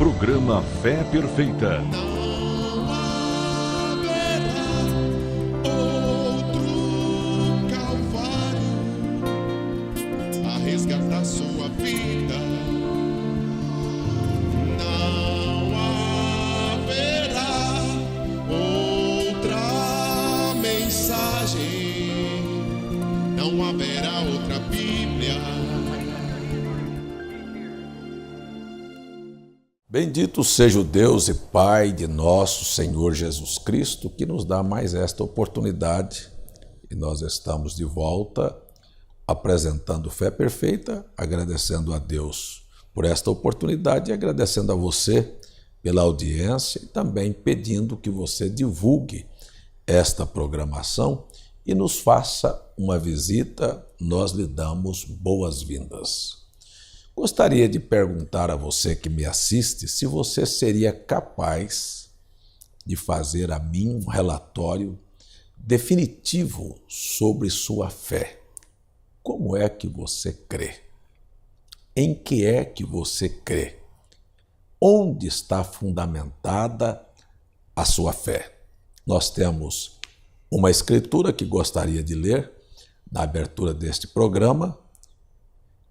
Programa Fé Perfeita. Bendito seja o Deus e Pai de nosso Senhor Jesus Cristo, que nos dá mais esta oportunidade. E nós estamos de volta apresentando Fé Perfeita, agradecendo a Deus por esta oportunidade e agradecendo a você pela audiência e também pedindo que você divulgue esta programação e nos faça uma visita. Nós lhe damos boas-vindas. Gostaria de perguntar a você que me assiste se você seria capaz de fazer a mim um relatório definitivo sobre sua fé. Como é que você crê? Em que é que você crê? Onde está fundamentada a sua fé? Nós temos uma escritura que gostaria de ler na abertura deste programa.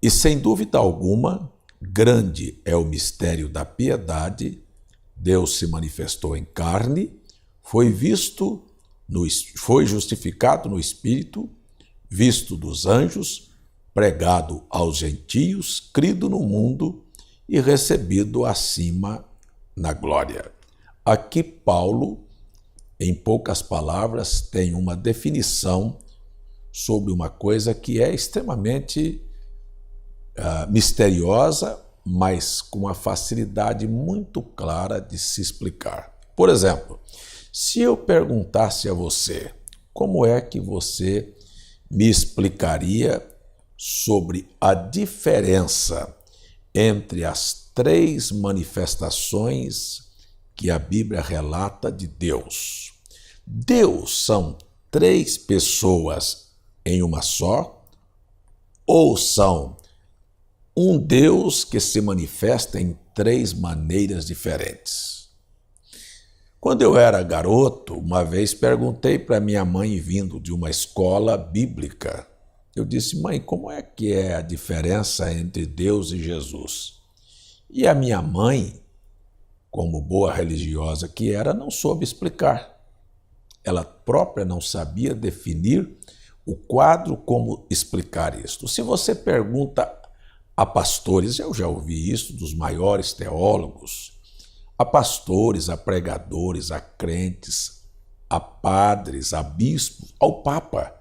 E, sem dúvida alguma, grande é o mistério da piedade. Deus se manifestou em carne, foi justificado no Espírito, visto dos anjos, pregado aos gentios, crido no mundo e recebido acima na glória. Aqui Paulo, em poucas palavras, tem uma definição sobre uma coisa que é extremamente misteriosa, mas com uma facilidade muito clara de se explicar. Por exemplo, se eu perguntasse a você como é que você me explicaria sobre a diferença entre as 3 manifestações que a Bíblia relata de Deus. Deus são 3 pessoas em uma só, ou são um Deus que se manifesta em 3 maneiras diferentes? Quando eu era garoto, uma vez perguntei para minha mãe, vindo de uma escola bíblica, eu disse: mãe, como é que é a diferença entre Deus e Jesus? E a minha mãe, como boa religiosa que era, não soube explicar. Ela própria não sabia definir o quadro, como explicar isto. Se você pergunta a pastores, eu já ouvi isso dos maiores teólogos, a pastores, a pregadores, a crentes, a padres, a bispos, ao Papa.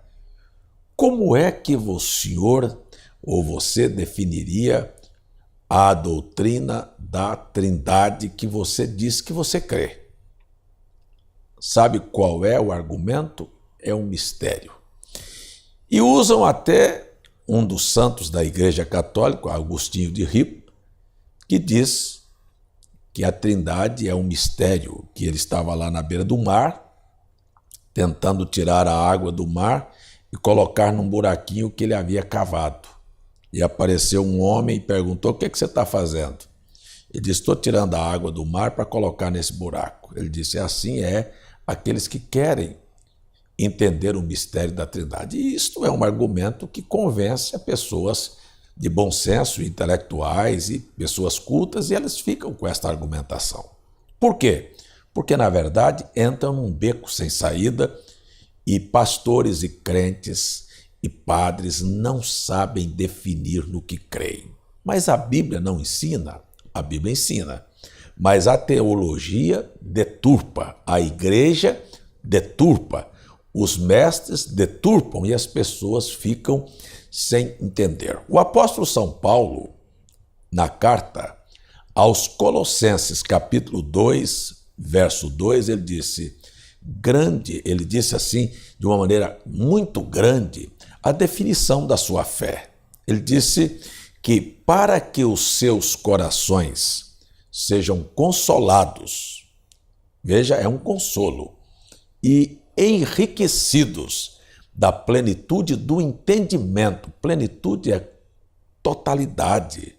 Como é que o senhor ou você definiria a doutrina da Trindade que você diz que você crê? Sabe qual é o argumento? É um mistério. E usam até um dos santos da Igreja Católica, Agostinho de Hippo, que diz que a Trindade é um mistério, que ele estava lá na beira do mar, tentando tirar a água do mar e colocar num buraquinho que ele havia cavado. E apareceu um homem e perguntou: o que você está fazendo? Ele disse: estou tirando a água do mar para colocar nesse buraco. Ele disse: assim é aqueles que querem entender o mistério da Trindade. E isto é um argumento que convence a pessoas de bom senso, intelectuais e pessoas cultas, e elas ficam com esta argumentação. Por quê? Porque, na verdade, entram num beco sem saída e pastores e crentes e padres não sabem definir no que creem. Mas a Bíblia não ensina? A Bíblia ensina. Mas a teologia deturpa, a igreja deturpa, os mestres deturpam e as pessoas ficam sem entender. O apóstolo São Paulo, na carta aos Colossenses, capítulo 2, verso 2, ele disse assim, de uma maneira muito grande, a definição da sua fé. Ele disse que para que os seus corações sejam consolados, veja, é um consolo, e enriquecidos da plenitude do entendimento. Plenitude é totalidade.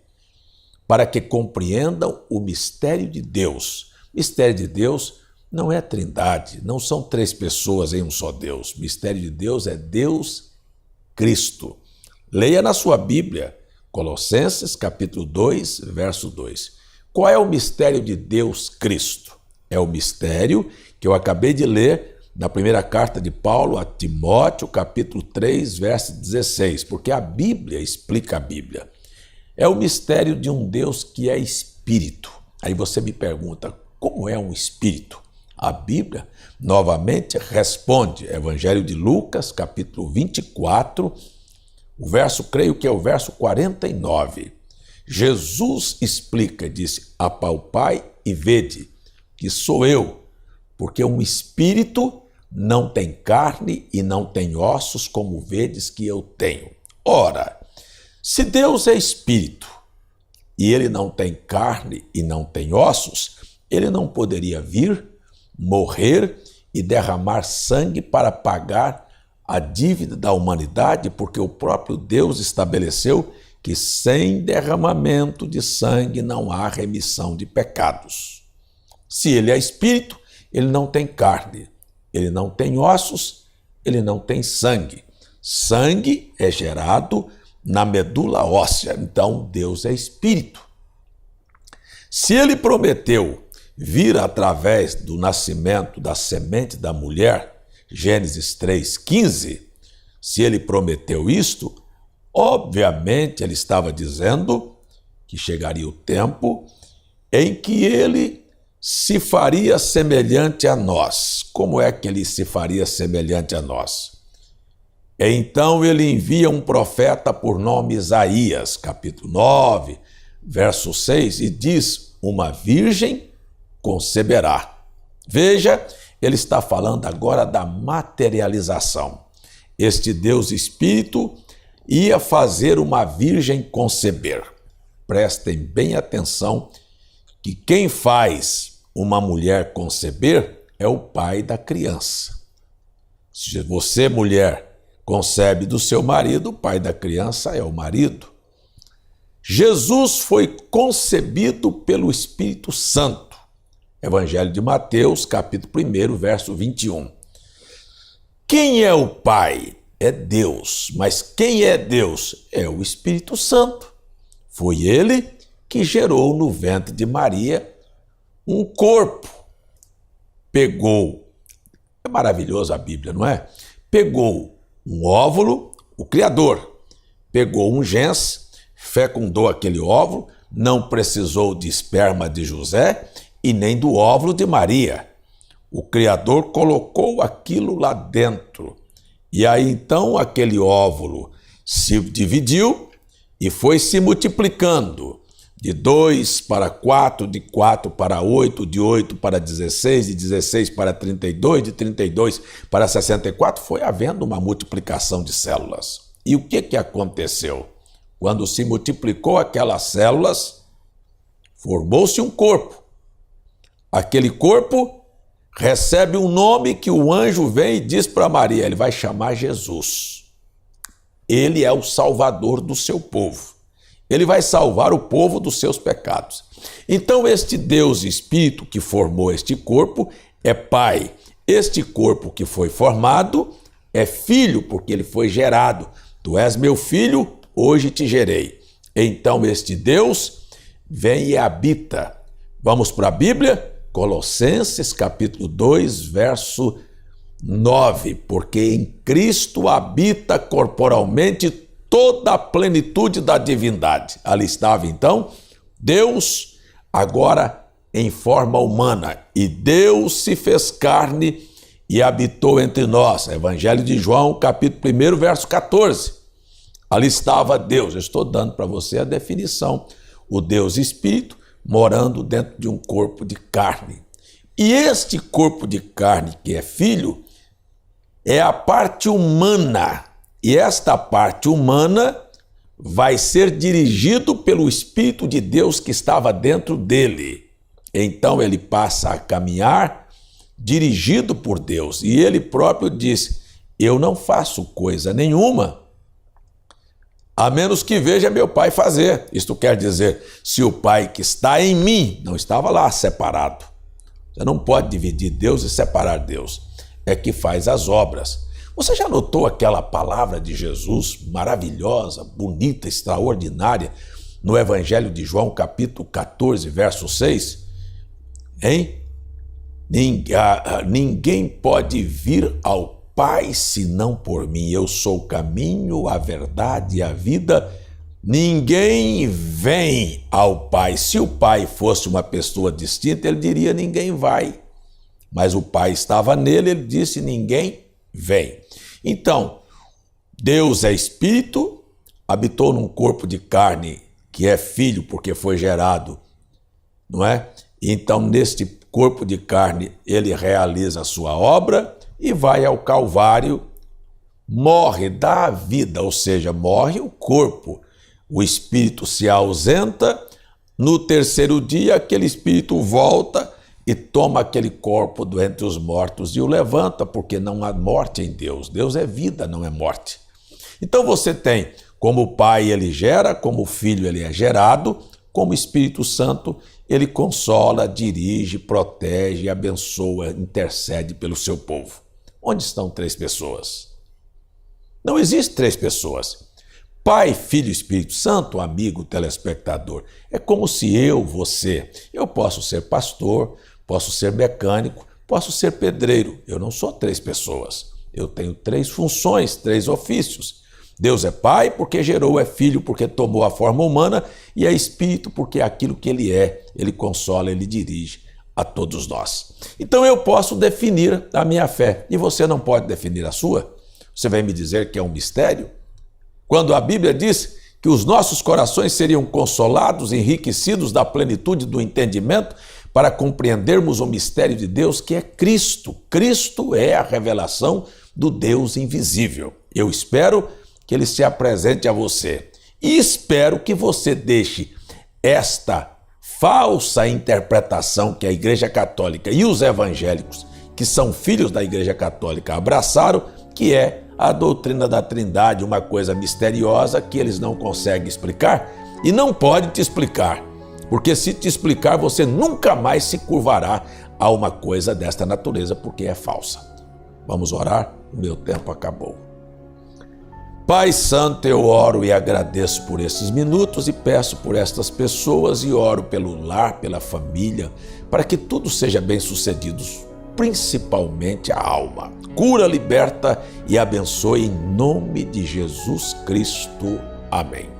para que compreendam o mistério de Deus. Mistério de Deus não é trindade, não são três pessoas em um só Deus. Mistério de Deus é Deus Cristo. Leia na sua Bíblia, Colossenses capítulo 2, verso 2. Qual é o mistério de Deus Cristo? É o mistério que eu acabei de ler na primeira carta de Paulo a Timóteo, capítulo 3, verso 16, porque a Bíblia explica a Bíblia. É o mistério de um Deus que é espírito. Aí você me pergunta, como é um espírito? A Bíblia, novamente, responde. Evangelho de Lucas, capítulo 24, o verso, creio que é o verso 49. Jesus explica, disse, apalpai e vede, que sou eu, porque um espírito não tem carne e não tem ossos, como vedes que eu tenho. Ora, se Deus é espírito e ele não tem carne e não tem ossos, ele não poderia vir, morrer e derramar sangue para pagar a dívida da humanidade, porque o próprio Deus estabeleceu que sem derramamento de sangue não há remissão de pecados. Se ele é espírito, ele não tem carne, ele não tem ossos, ele não tem sangue. Sangue é gerado na medula óssea, então Deus é espírito. Se ele prometeu vir através do nascimento da semente da mulher, Gênesis 3,15, se ele prometeu isto, obviamente ele estava dizendo que chegaria o tempo em que ele se faria semelhante a nós. Como é que ele se faria semelhante a nós? Então ele envia um profeta por nome Isaías, capítulo 9, verso 6, e diz, uma virgem conceberá. Veja, ele está falando agora da materialização. Este Deus Espírito ia fazer uma virgem conceber. Prestem bem atenção que quem faz uma mulher conceber é o pai da criança. Se você, mulher, concebe do seu marido, o pai da criança é o marido. Jesus foi concebido pelo Espírito Santo. Evangelho de Mateus, capítulo 1, verso 21. Quem é o Pai? É Deus. Mas quem é Deus? É o Espírito Santo. Foi ele que gerou no ventre de Maria um corpo. É maravilhoso a Bíblia, não é? Pegou um óvulo, o Criador, pegou um gens, fecundou aquele óvulo, não precisou de esperma de José e nem do óvulo de Maria. O Criador colocou aquilo lá dentro. E aí então aquele óvulo se dividiu e foi se multiplicando. De 2 para 4, de 4 para 8, de 8 para 16, de 16 para 32, de 32 para 64, foi havendo uma multiplicação de células. E o que aconteceu? Quando se multiplicou aquelas células, formou-se um corpo. Aquele corpo recebe um nome que o anjo vem e diz para Maria, ele vai chamar Jesus. Ele é o salvador do seu povo. Ele vai salvar o povo dos seus pecados. Então este Deus Espírito que formou este corpo é Pai. Este corpo que foi formado é Filho, porque ele foi gerado. Tu és meu filho, hoje te gerei. Então este Deus vem e habita. Vamos para a Bíblia? Colossenses capítulo 2, verso 9. Porque em Cristo habita corporalmente toda a plenitude da divindade. Ali estava então Deus, agora em forma humana. E Deus se fez carne e habitou entre nós. Evangelho de João, capítulo 1, verso 14. Ali estava Deus. Eu estou dando para você a definição. O Deus Espírito morando dentro de um corpo de carne. E este corpo de carne, que é filho, é a parte humana. E esta parte humana vai ser dirigido pelo Espírito de Deus que estava dentro dele. Então ele passa a caminhar dirigido por Deus. E ele próprio diz, eu não faço coisa nenhuma a menos que veja meu Pai fazer. Isto quer dizer, se o Pai que está em mim não estava lá separado. Você não pode dividir Deus e separar Deus. É que faz as obras. Você já notou aquela palavra de Jesus maravilhosa, bonita, extraordinária, no Evangelho de João, capítulo 14, verso 6? Hein? Ninguém pode vir ao Pai senão por mim. Eu sou o caminho, a verdade e a vida. Ninguém vem ao Pai. Se o Pai fosse uma pessoa distinta, ele diria ninguém vai. Mas o Pai estava nele, ele disse ninguém vem. Então, Deus é Espírito, habitou num corpo de carne que é filho porque foi gerado, não é? Então, neste corpo de carne, ele realiza a sua obra e vai ao Calvário, morre, dá a vida, ou seja, morre o corpo. O espírito se ausenta, no terceiro dia aquele espírito volta e toma aquele corpo do entre os mortos e o levanta, porque não há morte em Deus. Deus é vida, não é morte. Então você tem, como o Pai ele gera, como o Filho ele é gerado, como o Espírito Santo ele consola, dirige, protege, abençoa, intercede pelo seu povo. Onde estão três pessoas? Não existe três pessoas. Pai, Filho e Espírito Santo, amigo telespectador, é como se eu posso ser pastor, posso ser mecânico, posso ser pedreiro. Eu não sou três pessoas. Eu tenho três funções, três ofícios. Deus é Pai porque gerou, é Filho porque tomou a forma humana e é Espírito porque é aquilo que Ele é. Ele consola, Ele dirige a todos nós. Então eu posso definir a minha fé e você não pode definir a sua? Você vai me dizer que é um mistério? Quando a Bíblia diz que os nossos corações seriam consolados, enriquecidos da plenitude do entendimento para compreendermos o mistério de Deus que é Cristo. Cristo é a revelação do Deus invisível. Eu espero que Ele se apresente a você e espero que você deixe esta falsa interpretação que a Igreja Católica e os evangélicos, que são filhos da Igreja Católica, abraçaram, que é a doutrina da Trindade, uma coisa misteriosa que eles não conseguem explicar e não pode te explicar, porque se te explicar você nunca mais se curvará a uma coisa desta natureza, porque é falsa. Vamos orar? O meu tempo acabou. Pai Santo, eu oro e agradeço por esses minutos e peço por estas pessoas e oro pelo lar, pela família, para que tudo seja bem sucedido, principalmente a alma. Cura, liberta e abençoe em nome de Jesus Cristo. Amém.